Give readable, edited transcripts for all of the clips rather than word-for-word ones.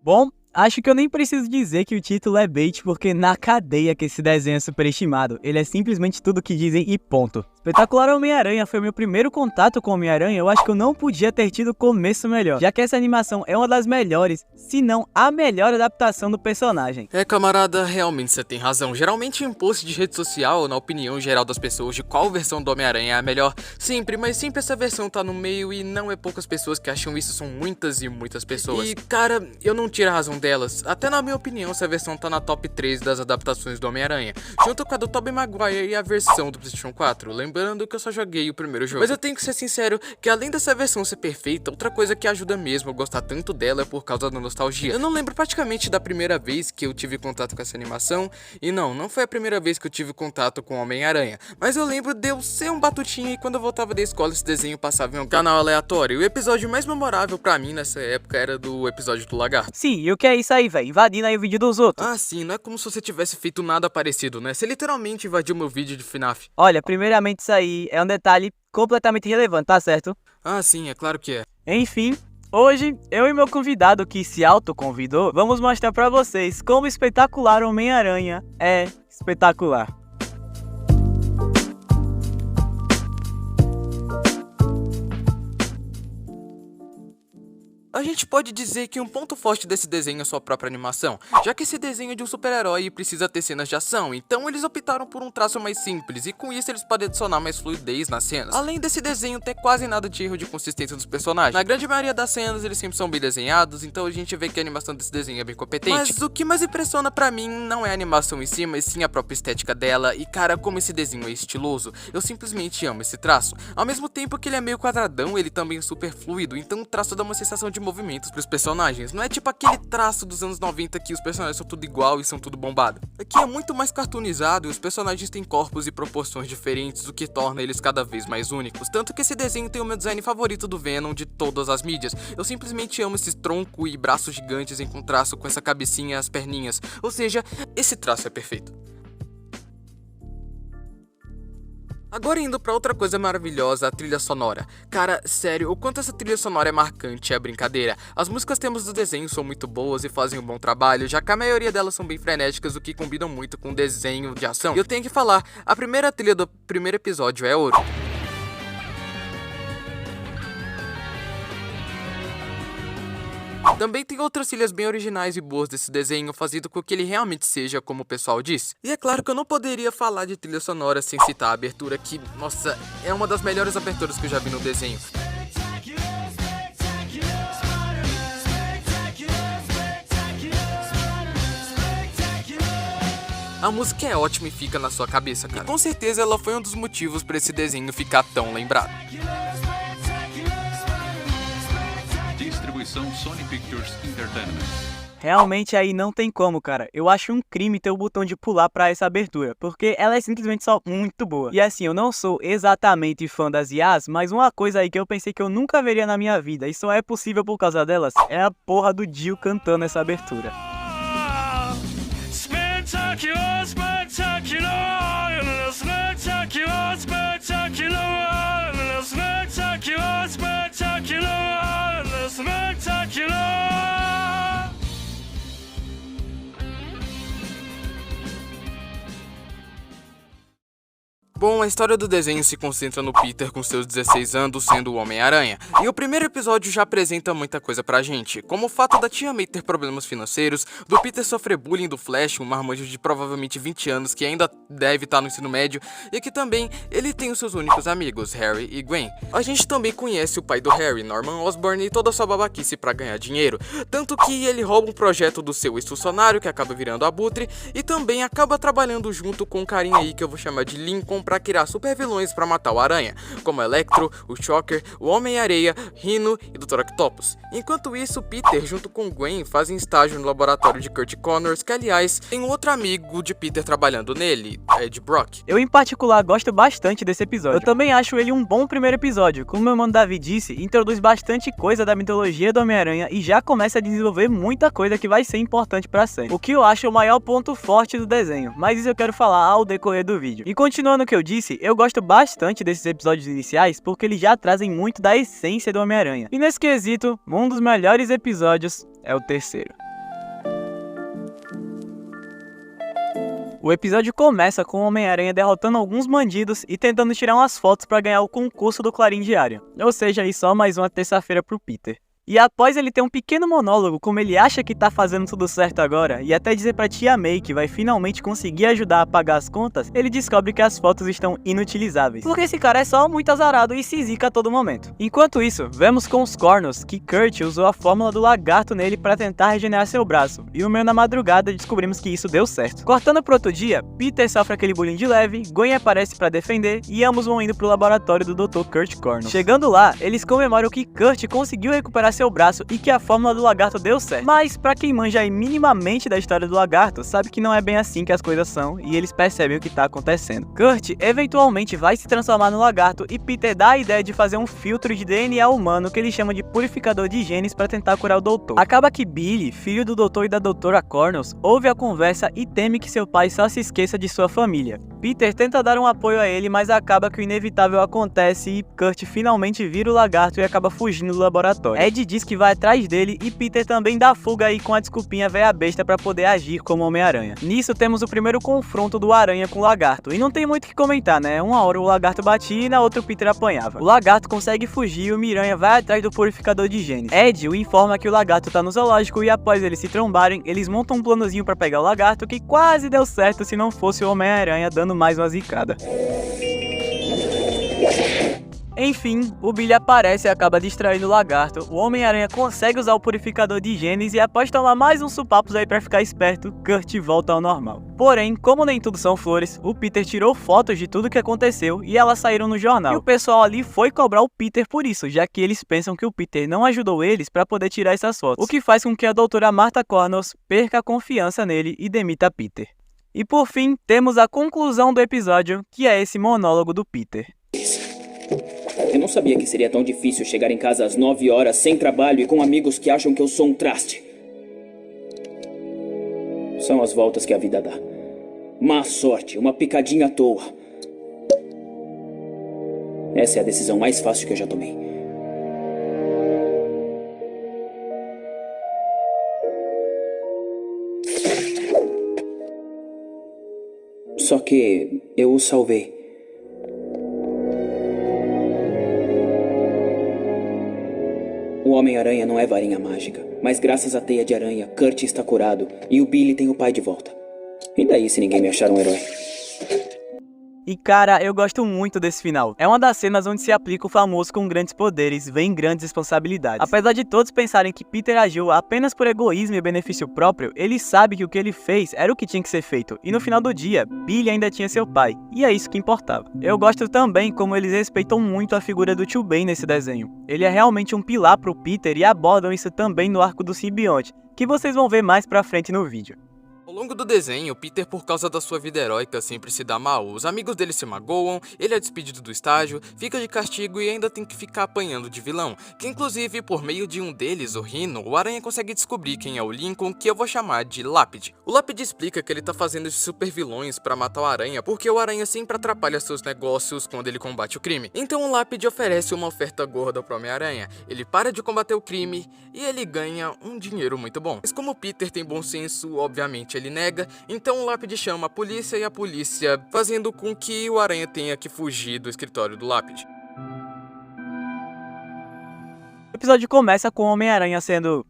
Bom, acho que eu nem preciso dizer que o título é bait, porque na cadeia que esse desenho é superestimado, ele é simplesmente tudo que dizem e ponto. Espetacular Homem-Aranha foi meu primeiro contato com Homem-Aranha, eu acho que eu não podia ter tido começo melhor, já que essa animação é uma das melhores, se não a melhor adaptação do personagem. Camarada, realmente você tem razão. Geralmente em post de rede social, na opinião geral das pessoas de qual versão do Homem-Aranha é a melhor, mas sempre essa versão tá no meio e não é poucas pessoas que acham isso, são muitas e muitas pessoas. E, cara, eu não tiro a razão delas. Até na minha opinião, essa versão tá na top 3 das adaptações do Homem-Aranha, junto com a do Tobey Maguire e a versão do PlayStation 4, lembrando que eu só joguei o primeiro jogo. Mas eu tenho que ser sincero que além dessa versão ser perfeita, outra coisa que ajuda mesmo a gostar tanto dela é por causa da nostalgia. Eu não lembro praticamente da primeira vez que eu tive contato com essa animação, e não foi a primeira vez que eu tive contato com o Homem-Aranha, mas eu lembro de eu ser um batutinha e quando eu voltava da escola esse desenho passava em um canal aleatório, e o episódio mais memorável pra mim nessa época era do episódio do Lagarto. Sim, e o que é isso aí, velho? Invadindo aí o vídeo dos outros. Ah, sim, não é como se você tivesse feito nada parecido, né? Você literalmente invadiu meu vídeo de FNAF. Olha, primeiramente isso aí é um detalhe completamente irrelevante, tá certo? Ah, sim, é claro que é. Enfim, hoje, eu e meu convidado que se autoconvidou, vamos mostrar pra vocês como o espetacular Homem-Aranha é espetacular. A gente pode dizer que um ponto forte desse desenho é sua própria animação, já que esse desenho é de um super-herói e precisa ter cenas de ação, então eles optaram por um traço mais simples e com isso eles podem adicionar mais fluidez nas cenas. Além desse desenho ter quase nada de erro de consistência dos personagens, na grande maioria das cenas eles sempre são bem desenhados, então a gente vê que a animação desse desenho é bem competente. Mas o que mais impressiona pra mim não é a animação em si, mas sim a própria estética dela, e cara, como esse desenho é estiloso, eu simplesmente amo esse traço. Ao mesmo tempo que ele é meio quadradão, ele também é super fluido, então o traço dá uma sensação de movimentos pros personagens. Não é tipo aquele traço dos anos 90 que os personagens são tudo igual e são tudo bombado. Aqui é muito mais cartoonizado e os personagens têm corpos e proporções diferentes, o que torna eles cada vez mais únicos. Tanto que esse desenho tem o meu design favorito do Venom de todas as mídias. Eu simplesmente amo esses tronco e braços gigantes em contraste com essa cabecinha e as perninhas. Ou seja, esse traço é perfeito. Agora indo pra outra coisa maravilhosa, a trilha sonora. Cara, sério, o quanto essa trilha sonora é marcante é brincadeira. As músicas temas do desenho são muito boas e fazem um bom trabalho, já que a maioria delas são bem frenéticas, o que combina muito com o desenho de ação. E eu tenho que falar, a primeira trilha do primeiro episódio é ouro. Também tem outras trilhas bem originais e boas desse desenho, fazendo com que ele realmente seja como o pessoal diz. E é claro que eu não poderia falar de trilha sonora sem citar a abertura que, nossa, é uma das melhores aberturas que eu já vi no desenho. A música é ótima e fica na sua cabeça, cara. E com certeza ela foi um dos motivos para esse desenho ficar tão lembrado. Distribuição Sony Pictures Entertainment. Realmente aí não tem como, cara. Eu acho um crime ter o botão de pular pra essa abertura, porque ela é simplesmente só muito boa. E assim, eu não sou exatamente fã das IAs, mas uma coisa aí que eu pensei que eu nunca veria na minha vida, e só é possível por causa delas, é a porra do Dio cantando essa abertura. Bom, a história do desenho se concentra no Peter com seus 16 anos sendo o Homem-Aranha, e o primeiro episódio já apresenta muita coisa pra gente, como o fato da tia May ter problemas financeiros, do Peter sofrer bullying do Flash, um marmanjo de provavelmente 20 anos que ainda deve estar no ensino médio, e que também ele tem os seus únicos amigos, Harry e Gwen. A gente também conhece o pai do Harry, Norman Osborn, e toda a sua babaquice pra ganhar dinheiro, tanto que ele rouba um projeto do seu ex-funcionário, que acaba virando Abutre, e também acaba trabalhando junto com um carinha aí que eu vou chamar de Lincoln, pra criar super vilões pra matar o Aranha, como Electro, o Shocker, o Homem-Areia, Rhino e Dr. Octopus. Enquanto isso, Peter junto com Gwen fazem estágio no laboratório de Kurt Connors, que aliás tem um outro amigo de Peter trabalhando nele, Ed Brock. Eu em particular gosto bastante desse episódio. Eu também acho ele um bom primeiro episódio. Como meu mano Davi disse, introduz bastante coisa da mitologia do Homem-Aranha e já começa a desenvolver muita coisa que vai ser importante pra série. O que eu acho o maior ponto forte do desenho, mas isso eu quero falar ao decorrer do vídeo. E continuando o que eu disse, eu gosto bastante desses episódios iniciais porque eles já trazem muito da essência do Homem-Aranha. E nesse quesito, um dos melhores episódios é o terceiro. O episódio começa com o Homem-Aranha derrotando alguns bandidos e tentando tirar umas fotos para ganhar o concurso do Clarim Diário. Ou seja, aí só mais uma terça-feira pro Peter. E após ele ter um pequeno monólogo como ele acha que tá fazendo tudo certo agora, e até dizer pra tia May que vai finalmente conseguir ajudar a pagar as contas, ele descobre que as fotos estão inutilizáveis. Porque esse cara é só muito azarado e se zica a todo momento. Enquanto isso, vemos com os Cornos que Kurt usou a fórmula do lagarto nele pra tentar regenerar seu braço, e no meio da madrugada descobrimos que isso deu certo. Cortando pro outro dia, Peter sofre aquele bullying de leve, Gwen aparece pra defender, e ambos vão indo pro laboratório do Dr. Kurt Cornos. Chegando lá, eles comemoram que Kurt conseguiu recuperar seu braço e que a fórmula do lagarto deu certo. Mas pra quem manja aí minimamente da história do lagarto, sabe que não é bem assim que as coisas são e eles percebem o que tá acontecendo. Kurt eventualmente vai se transformar no lagarto e Peter dá a ideia de fazer um filtro de DNA humano que ele chama de purificador de genes pra tentar curar o doutor. Acaba que Billy, filho do doutor e da doutora Cornels, ouve a conversa e teme que seu pai só se esqueça de sua família. Peter tenta dar um apoio a ele, mas acaba que o inevitável acontece e Kurt finalmente vira o lagarto e acaba fugindo do laboratório. Ed diz que vai atrás dele e Peter também dá fuga aí com a desculpinha véia besta pra poder agir como Homem-Aranha. Nisso temos o primeiro confronto do Aranha com o lagarto, e não tem muito o que comentar, né? Uma hora o lagarto batia e na outra o Peter apanhava. O lagarto consegue fugir e o Miranha vai atrás do purificador de genes. Ed o informa que o lagarto tá no zoológico e após eles se trombarem, eles montam um planozinho pra pegar o lagarto que quase deu certo se não fosse o Homem-Aranha dando mais uma zicada. Enfim, o Billy aparece e acaba distraindo o lagarto, o Homem-Aranha consegue usar o purificador de genes e após tomar mais uns supapos aí pra ficar esperto, Kurt volta ao normal. Porém, como nem tudo são flores, o Peter tirou fotos de tudo que aconteceu e elas saíram no jornal. E o pessoal ali foi cobrar o Peter por isso, já que eles pensam que o Peter não ajudou eles pra poder tirar essas fotos, o que faz com que a doutora Martha Cornels perca a confiança nele e demita Peter. E por fim, temos a conclusão do episódio, que é esse monólogo do Peter. Eu não sabia que seria tão difícil chegar em casa às 9 horas, sem trabalho e com amigos que acham que eu sou um traste. São as voltas que a vida dá. Má sorte, uma picadinha à toa. Essa é a decisão mais fácil que eu já tomei. Só que eu o salvei. O Homem-Aranha não é varinha mágica, mas graças à teia de aranha, Kurt está curado e o Billy tem o pai de volta. E daí se ninguém me achar um herói? E cara, eu gosto muito desse final. É uma das cenas onde se aplica o famoso com grandes poderes, vem grandes responsabilidades. Apesar de todos pensarem que Peter agiu apenas por egoísmo e benefício próprio, ele sabe que o que ele fez era o que tinha que ser feito. E no final do dia, Billy ainda tinha seu pai, e é isso que importava. Eu gosto também como eles respeitam muito a figura do Tio Ben nesse desenho. Ele é realmente um pilar pro Peter e abordam isso também no arco do simbionte, que vocês vão ver mais pra frente no vídeo. Ao longo do desenho, Peter, por causa da sua vida heróica, sempre se dá mal. Os amigos dele se magoam, ele é despedido do estágio, fica de castigo e ainda tem que ficar apanhando de vilão. Que inclusive, por meio de um deles, o Rhino, o Aranha consegue descobrir quem é o Lincoln, que eu vou chamar de Lápide. O Lápide explica que ele tá fazendo esses super vilões pra matar o Aranha, porque o Aranha sempre atrapalha seus negócios quando ele combate o crime. Então o Lápide oferece uma oferta gorda pro Homem-Aranha. Ele para de combater o crime e ele ganha um dinheiro muito bom. Mas como Peter tem bom senso, obviamente ele nega, então o Lápide chama a polícia e a polícia fazendo com que o Aranha tenha que fugir do escritório do Lápide. O episódio começa com o Homem-Aranha sendo,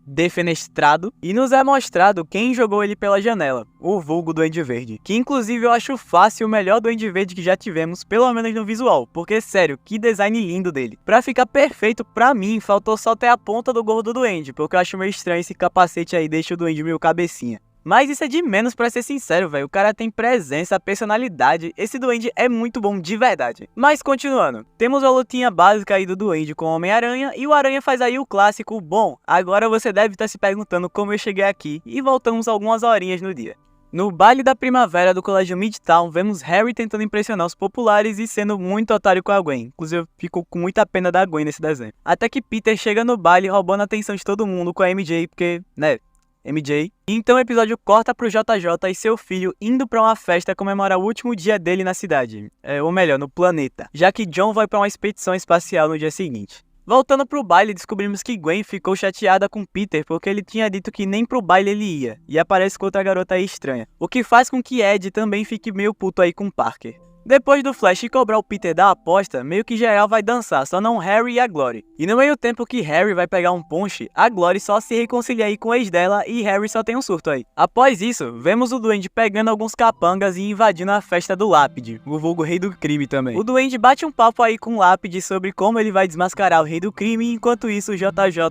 defenestrado e nos é mostrado quem jogou ele pela janela, o vulgo Duende Verde, que inclusive eu acho fácil o melhor Duende Verde que já tivemos, pelo menos no visual, porque sério, que design lindo dele. Pra ficar perfeito pra mim, faltou só ter a ponta do gorro do Duende, porque eu acho meio estranho esse capacete aí, deixa o Duende meio cabecinha. Mas isso é de menos pra ser sincero, velho. O cara tem presença, personalidade. Esse Duende é muito bom de verdade. Mas continuando, temos a lutinha básica aí do Duende com o Homem-Aranha. E o Aranha faz aí o clássico: bom, agora você deve estar se perguntando como eu cheguei aqui. E voltamos algumas horinhas no dia. No baile da primavera do colégio Midtown, vemos Harry tentando impressionar os populares e sendo muito otário com a Gwen. Inclusive, eu fico com muita pena da Gwen nesse desenho. Até que Peter chega no baile roubando a atenção de todo mundo com a MJ, porque, né, MJ. Então o episódio corta pro JJ e seu filho indo pra uma festa comemorar o último dia dele na cidade. Ou melhor, no planeta. Já que John vai pra uma expedição espacial no dia seguinte. Voltando pro baile, descobrimos que Gwen ficou chateada com Peter porque ele tinha dito que nem pro baile ele ia, e aparece com outra garota aí estranha, o que faz com que Ed também fique meio puto aí com Parker. Depois do Flash cobrar o Peter da aposta, meio que geral vai dançar, só não Harry e a Glory. E no meio tempo que Harry vai pegar um ponche, a Glory só se reconcilia aí com o ex dela e Harry só tem um surto aí. Após isso, vemos o Duende pegando alguns capangas e invadindo a festa do Lápide, o vulgo rei do crime também. O Duende bate um papo aí com o Lápide sobre como ele vai desmascarar o rei do crime, enquanto isso o JJ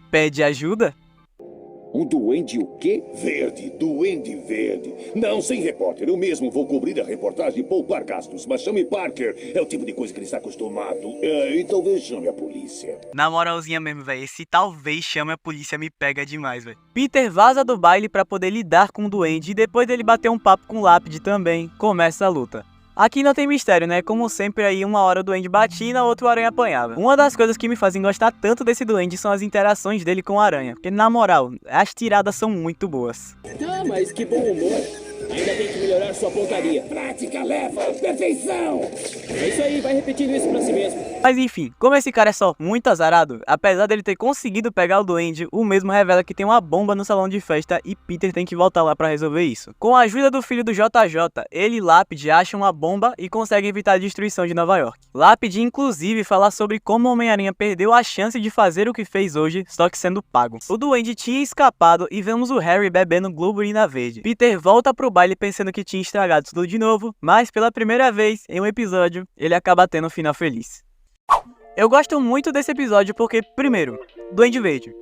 pede ajuda. Um duende o quê? Verde, duende verde. Não, sem repórter. Eu mesmo vou cobrir a reportagem e poupar gastos. Mas chame Parker. É o tipo de coisa que ele está acostumado. E talvez chame a polícia. Na moralzinha mesmo, velho. Esse talvez chame a polícia me pega demais, velho. Peter vaza do baile pra poder lidar com o duende. E depois dele bater um papo com o Lápide também, começa a luta. Aqui não tem mistério, né? Como sempre aí, uma hora o Duende batia e na outra o Aranha apanhava. Uma das coisas que me fazem gostar tanto desse Duende são as interações dele com o Aranha. Porque, na moral, as tiradas são muito boas. Ah, mas que bom humor. Ainda tem que melhorar sua pontaria. Prática leva à perfeição. É isso aí, vai repetindo isso pra si mesmo. Mas enfim, como esse cara é só muito azarado, apesar dele ter conseguido pegar o Duende, o mesmo revela que tem uma bomba no salão de festa e Peter tem que voltar lá pra resolver isso. Com a ajuda do filho do JJ, ele e Lápide acham uma bomba e conseguem evitar a destruição de Nova York. Lápide inclusive fala sobre como o Homem-Aranha perdeu a chance de fazer o que fez hoje, só que sendo pago. O Duende tinha escapado e vemos o Harry bebendo Globulina verde. Peter volta pro baile pensando que tinha estragado tudo de novo, mas pela primeira vez em um episódio, ele acaba tendo um final feliz. Eu gosto muito desse episódio porque, primeiro, Duende Verde.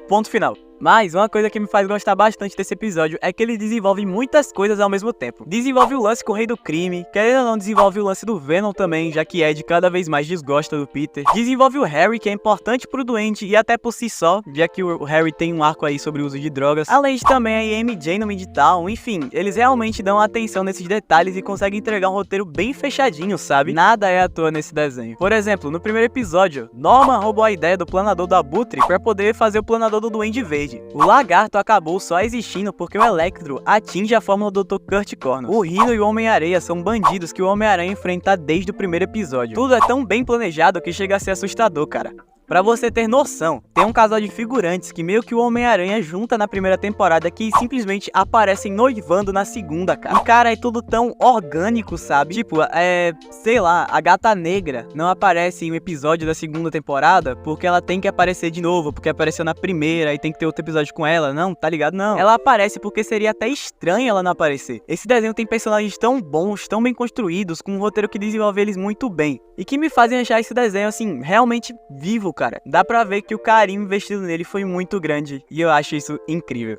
Ponto final. Mas uma coisa que me faz gostar bastante desse episódio é que ele desenvolve muitas coisas ao mesmo tempo. Desenvolve o lance com o Rei do Crime, querendo ou não desenvolve o lance do Venom também, já que Ed cada vez mais desgosta do Peter. Desenvolve o Harry, que é importante pro Duende e até por si só, já que o Harry tem um arco aí sobre o uso de drogas. Além de também a MJ no Midtown, enfim, eles realmente dão atenção nesses detalhes e conseguem entregar um roteiro bem fechadinho, sabe? Nada é à toa nesse desenho. Por exemplo, no primeiro episódio, Norman roubou a ideia do planador do Abutre pra poder fazer o planador do Duende Verde. O Lagarto acabou só existindo porque o Electro atinge a fórmula do Dr. Kurt Connors. O Rhino e o Homem-Areia são bandidos que o Homem-Aranha enfrenta desde o primeiro episódio. Tudo é tão bem planejado que chega a ser assustador, cara. Pra você ter noção, tem um casal de figurantes que meio que o Homem-Aranha junta na primeira temporada que simplesmente aparecem noivando na segunda, cara. E cara, é tudo tão orgânico, sabe? Tipo, sei lá, a Gata Negra não aparece em um episódio da segunda temporada porque ela tem que aparecer de novo, porque apareceu na primeira e tem que ter outro episódio com ela. Não, tá ligado? Não. Ela aparece porque seria até estranho ela não aparecer. Esse desenho tem personagens tão bons, tão bem construídos, com um roteiro que desenvolve eles muito bem. E que me fazem achar esse desenho, assim, realmente vivo, cara. Dá pra ver que o carinho investido nele foi muito grande e eu acho isso incrível.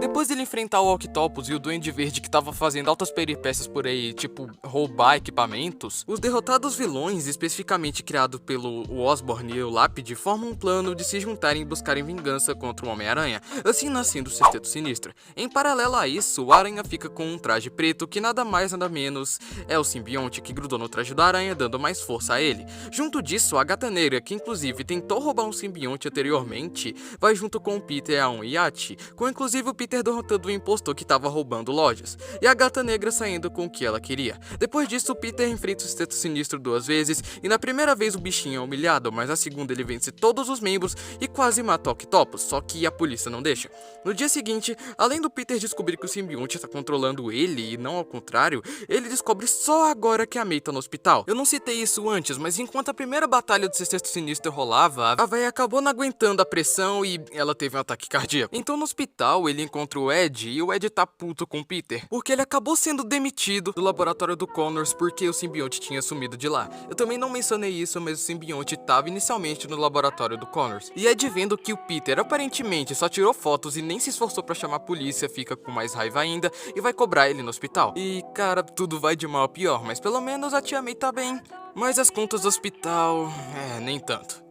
Depois dele enfrentar o Octopus e o Duende Verde que tava fazendo altas peripécias por aí, tipo roubar equipamentos, os derrotados vilões, especificamente criados pelo Osborn e o Lápide, formam um plano de se juntarem e buscarem vingança contra o Homem-Aranha, assim nascendo o Sexteto Sinistro. Em paralelo a isso, o Aranha fica com um traje preto que nada mais nada menos é o simbionte que grudou no traje do Aranha, dando mais força a ele. Junto disso, a Gata Negra, que inclusive tentou roubar um simbionte anteriormente, vai junto com o Peter a um iate, com inclusive o Peter derrotando o impostor que estava roubando lojas, e a Gata Negra saindo com o que ela queria. Depois disso, Peter enfrenta o Sexteto Sinistro 2 vezes, e na primeira vez o bichinho é humilhado, mas na segunda ele vence todos os membros e quase mata o Octopus, só que a polícia não deixa. No dia seguinte, além do Peter descobrir que o simbionte está controlando ele e não ao contrário, ele descobre só agora que a May tá no hospital. Eu não citei isso antes, mas enquanto a primeira batalha do Sexteto Sinistro rolava, a véia acabou não aguentando a pressão e ela teve um ataque cardíaco. Então no hospital ele encontra o Ed e o Ed tá puto com o Peter, porque ele acabou sendo demitido do laboratório do Connors porque o simbionte tinha sumido de lá. Eu também não mencionei isso, mas o simbionte estava inicialmente no laboratório do Connors. E Ed, vendo que o Peter aparentemente só tirou fotos e nem se esforçou pra chamar a polícia, fica com mais raiva ainda e vai cobrar ele no hospital. E cara, tudo vai de mal a pior, mas pelo menos a tia May tá bem. Mas as contas do hospital, nem tanto.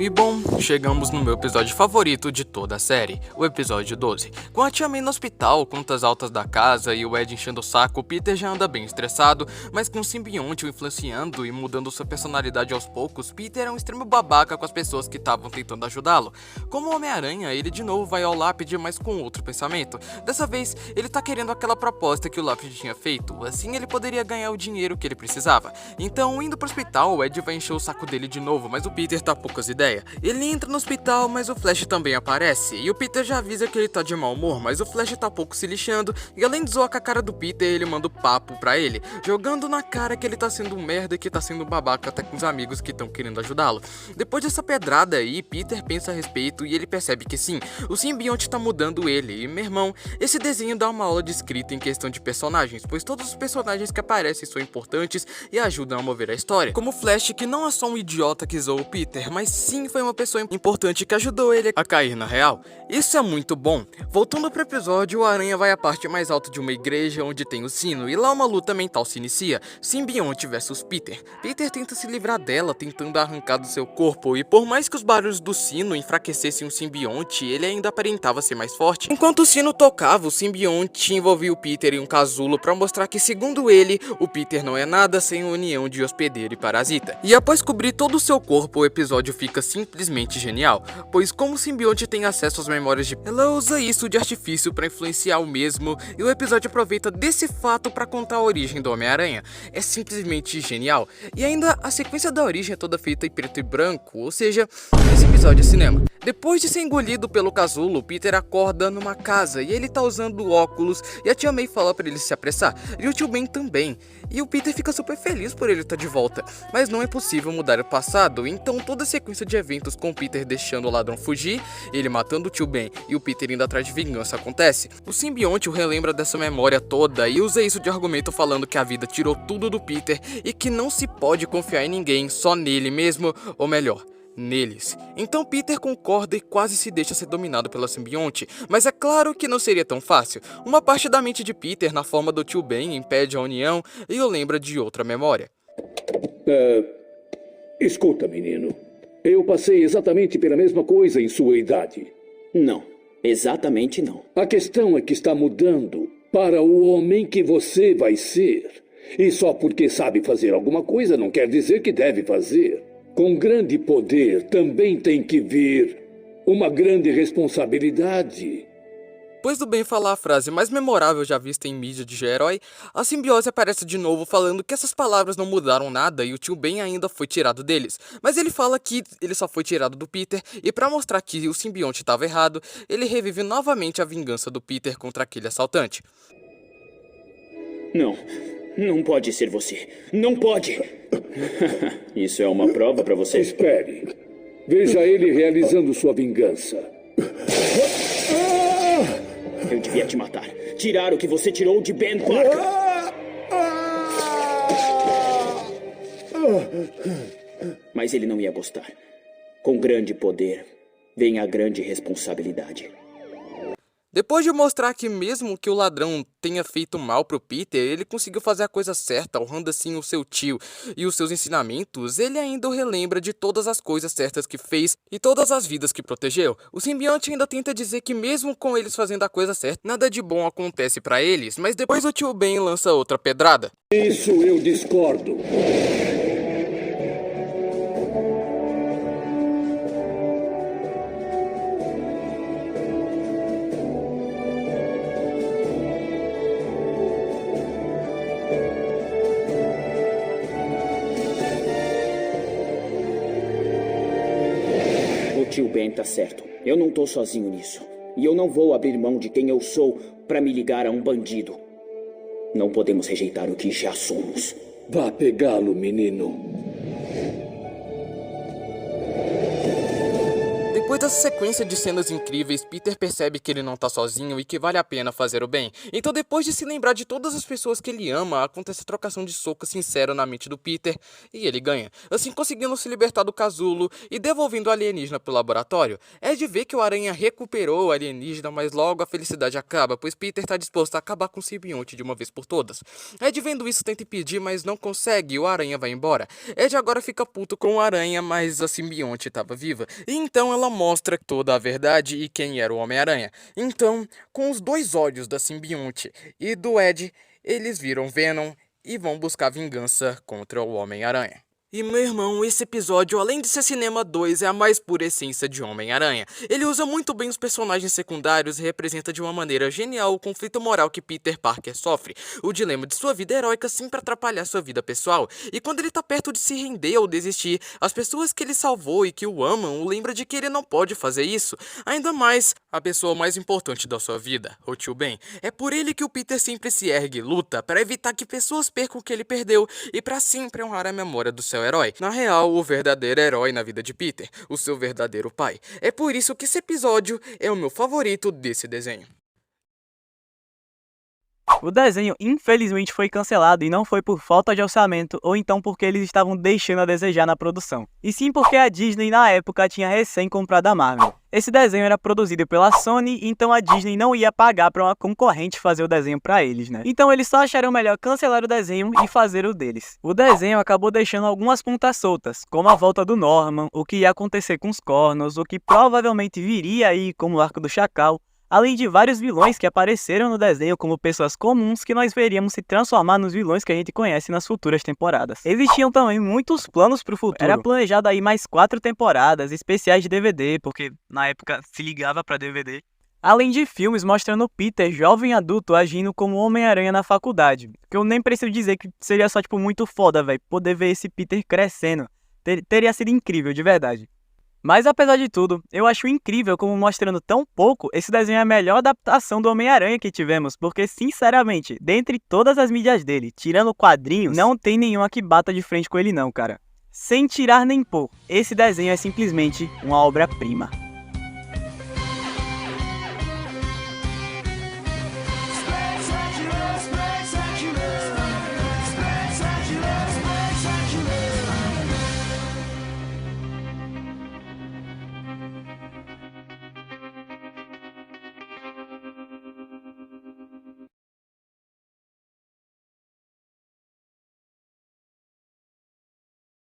E bom, chegamos no meu episódio favorito de toda a série, o episódio 12. Com a tia May no hospital, contas altas da casa e o Ed enchendo o saco, Peter já anda bem estressado, mas com o simbionte o influenciando e mudando sua personalidade aos poucos, Peter é um extremo babaca com as pessoas que estavam tentando ajudá-lo. Como Homem-Aranha, ele de novo vai ao lápide, mas com outro pensamento. Dessa vez, ele tá querendo aquela proposta que o lápide tinha feito, assim ele poderia ganhar o dinheiro que ele precisava. Então, indo pro hospital, o Ed vai encher o saco dele de novo, mas o Peter tá poucas ideias. Ele entra no hospital, mas o Flash também aparece, e o Peter já avisa que ele tá de mau humor, mas o Flash tá pouco se lixando, e além de zoar com a cara do Peter, ele manda o papo pra ele, jogando na cara que ele tá sendo um merda e que tá sendo um babaca até com os amigos que estão querendo ajudá-lo. Depois dessa pedrada aí, Peter pensa a respeito e ele percebe que sim, o simbionte tá mudando ele, e meu irmão, esse desenho dá uma aula de escrita em questão de personagens, pois todos os personagens que aparecem são importantes e ajudam a mover a história, como o Flash, que não é só um idiota que zoou o Peter, mas sim foi uma pessoa importante que ajudou ele a cair na real. Isso é muito bom. Voltando pro episódio, o Aranha vai à parte mais alta de uma igreja onde tem o sino, e lá uma luta mental se inicia, simbionte versus Peter. Peter tenta se livrar dela, tentando arrancar do seu corpo, e por mais que os barulhos do sino enfraquecessem o simbionte, ele ainda aparentava ser mais forte. Enquanto o sino tocava, o simbionte envolvia o Peter em um casulo para mostrar que, segundo ele, o Peter não é nada sem a união de hospedeiro e parasita. E após cobrir todo o seu corpo, o episódio fica simplesmente genial, pois como o simbionte tem acesso às memórias de... ela usa isso de artifício para influenciar o mesmo, e o episódio aproveita desse fato para contar a origem do Homem-Aranha. É simplesmente genial. E ainda a sequência da origem é toda feita em preto e branco, ou seja, esse episódio é cinema. Depois de ser engolido pelo casulo, Peter acorda numa casa e ele tá usando óculos, e a tia May fala pra ele se apressar, e o tio Ben também. E o Peter fica super feliz por ele estar de volta, mas não é possível mudar o passado, então toda a sequência de eventos com o Peter deixando o ladrão fugir, ele matando o tio Ben e o Peter indo atrás de vingança acontece. O simbionte o relembra dessa memória toda e usa isso de argumento falando que a vida tirou tudo do Peter e que não se pode confiar em ninguém, só nele mesmo, ou melhor, neles. Então Peter concorda e quase se deixa ser dominado pela simbionte, mas é claro que não seria tão fácil. Uma parte da mente de Peter, na forma do tio Ben, impede a união e o lembra de outra memória. Escuta, menino. Eu passei exatamente pela mesma coisa em sua idade. Não, exatamente não. A questão é que está mudando para o homem que você vai ser. E só porque sabe fazer alguma coisa não quer dizer que deve fazer. Com grande poder também tem que vir uma grande responsabilidade. Depois do Ben falar a frase mais memorável já vista em mídia de herói, a simbiose aparece de novo falando que essas palavras não mudaram nada e o tio Ben ainda foi tirado deles. Mas ele fala que ele só foi tirado do Peter e pra mostrar que o simbionte estava errado, ele revive novamente a vingança do Peter contra aquele assaltante. Não pode ser você. Não pode. Isso é uma prova pra você? Espere. Veja ele realizando sua vingança. Eu devia te matar. Tirar o que você tirou de Ben Parker. Mas ele não ia gostar. Com grande poder, vem a grande responsabilidade. Depois de mostrar que mesmo que o ladrão tenha feito mal pro Peter, ele conseguiu fazer a coisa certa, honrando assim o seu tio e os seus ensinamentos, ele ainda o relembra de todas as coisas certas que fez e todas as vidas que protegeu. O simbionte ainda tenta dizer que mesmo com eles fazendo a coisa certa, nada de bom acontece pra eles, mas depois o tio Ben lança outra pedrada. Isso eu discordo. O tio Ben tá certo. Eu não tô sozinho nisso. E eu não vou abrir mão de quem eu sou pra me ligar a um bandido. Não podemos rejeitar o que já somos. Vá pegá-lo, menino. Depois dessa sequência de cenas incríveis, Peter percebe que ele não tá sozinho e que vale a pena fazer o bem. Então, depois de se lembrar de todas as pessoas que ele ama, acontece a trocação de soco sincera na mente do Peter e ele ganha, assim conseguindo se libertar do casulo e devolvendo o alienígena pro laboratório. É de ver que o Aranha recuperou o alienígena, mas logo a felicidade acaba, pois Peter tá disposto a acabar com o simbionte de uma vez por todas. Ed, vendo isso, tenta impedir, mas não consegue e o Aranha vai embora. Ed agora fica puto com o Aranha, mas a simbionte tava viva. E então ela mostra toda a verdade e quem era o Homem-Aranha. Então, com os dois ódios da simbionte e do Ed, eles viram Venom e vão buscar vingança contra o Homem-Aranha. E meu irmão, esse episódio, além de ser Cinema 2, é a mais pura essência de Homem-Aranha. Ele usa muito bem os personagens secundários e representa de uma maneira genial o conflito moral que Peter Parker sofre, o dilema de sua vida heróica sempre atrapalhar sua vida pessoal, e quando ele tá perto de se render ou desistir, as pessoas que ele salvou e que o amam o lembram de que ele não pode fazer isso, ainda mais a pessoa mais importante da sua vida, o tio Ben. É por ele que o Peter sempre se ergue e luta, para evitar que pessoas percam o que ele perdeu e para sempre honrar a memória do seu herói. Na real, o verdadeiro herói na vida de Peter, o seu verdadeiro pai. É por isso que esse episódio é o meu favorito desse desenho. O desenho, infelizmente, foi cancelado e não foi por falta de orçamento ou então porque eles estavam deixando a desejar na produção, e sim porque a Disney na época tinha recém comprado a Marvel. Esse desenho era produzido pela Sony, então a Disney não ia pagar para uma concorrente fazer o desenho para eles, né? Então eles só acharam melhor cancelar o desenho e fazer o deles. O desenho acabou deixando algumas pontas soltas, como a volta do Norman, o que ia acontecer com os Cornos, o que provavelmente viria aí como o Arco do Chacal, além de vários vilões que apareceram no desenho como pessoas comuns que nós veríamos se transformar nos vilões que a gente conhece nas futuras temporadas. Existiam também muitos planos pro futuro. Era planejado aí mais 4 temporadas, especiais de DVD, porque na época se ligava pra DVD. Além de filmes mostrando Peter, jovem adulto, agindo como Homem-Aranha na faculdade. Que eu nem preciso dizer que seria só tipo muito foda, velho, poder ver esse Peter crescendo. Teria sido incrível, de verdade. Mas apesar de tudo, eu acho incrível como mostrando tão pouco, esse desenho é a melhor adaptação do Homem-Aranha que tivemos, porque sinceramente, dentre todas as mídias dele, tirando quadrinhos, não tem nenhuma que bata de frente com ele não, cara. Sem tirar nem pôr, esse desenho é simplesmente uma obra-prima.